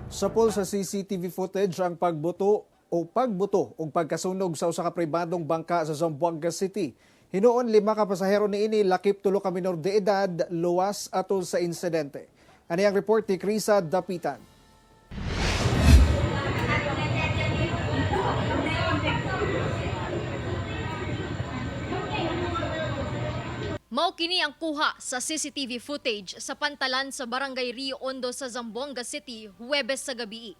Sapol sa CCTV footage ang pagbuto o pagkasunog sa usa ka pribadong bangka sa Zamboanga City. Hinuon 5 ka pasahero niini lakip 3 ka minor de edad luwas atol sa insidente. Ani ang report ni Krisa Dapitan. Mao kini ang kuha sa CCTV footage sa pantalan sa Barangay Rio Hondo sa Zamboanga City, Huwebes sa gabi.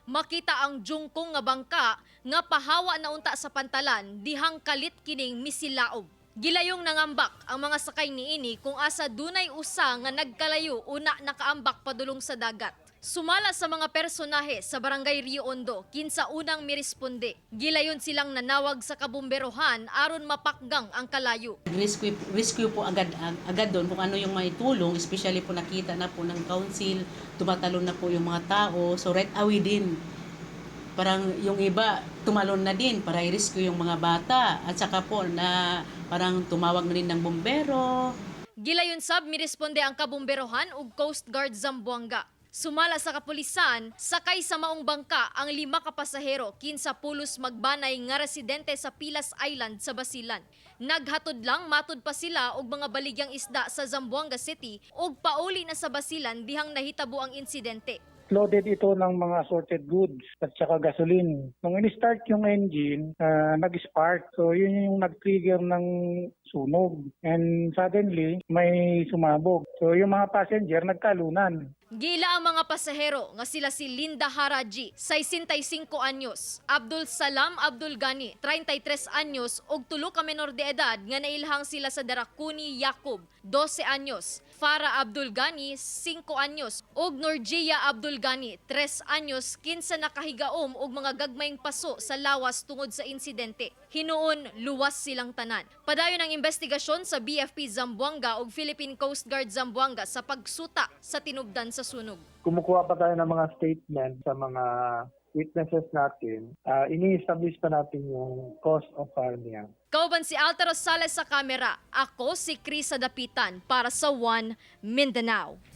Makita ang jungkong nga bangka nga pahawa na unta sa pantalan dihang kalit kining misilaob. Gilayong nangambak ang mga sakay niini kung asa dunay usa nga nagkalayo una nakaambak padulong sa dagat. Sumala sa mga personahe sa Barangay Rio Hondo, kinsa unang miresponde. Gilayon silang nanawag sa kabumberohan aron mapakgang ang kalayo. Rescue po agad doon kung ano yung maitulong, especially po nakita na po ng council, tumatalon na po yung mga tao, so right away din. Parang yung iba tumalon na din para i-rescue yung mga bata at saka po na parang tumawag na rin ng bumbero. Gilayon sab miresponde ang kabumberohan ug Coast Guard Zamboanga. Sumala sa kapulisan, sakay sa maong bangka ang 5 ka pasahero kinsa pulos magbanay nga residente sa Pilas Island sa Basilan. Naghatod lang matud pa sila og mga baligyang isda sa Zamboanga City ug pauli na sa Basilan dihang nahitabo ang insidente. Loaded ito ng mga assorted goods at saka gasoline. Nung in-start yung engine, nag-spark. So yun yung nag-trigger ng sunog. And suddenly, may sumabog. So yung mga passenger nagkalunan. Gila ang mga pasahero nga sila si Linda Haraji, 65 anyos, Abdul Salam Abdul Gani, 33 anyos ug 3 ka menor de edad nga nailhang sila sa Darakuni Yakob, 12 anyos, Farah Abdul Gani, 5 anyos ug Norgia Abdul Gani, 3 anyos kinsa nakahigaom og mga gagmayng paso sa lawas tungod sa insidente. Hinuon luwas silang tanan. Padayon ang investigasyon sa BFP Zamboanga ug Philippine Coast Guard Zamboanga sa pagsuta sa tinubdan sa sunog. Kumukuha pa tayo ng mga statement sa mga witnesses natin. Ini-establish pa natin yung cause of fire niya. Kauban si Alta Rosales sa kamera. Ako si Krisa Dapitan para sa One Mindanao.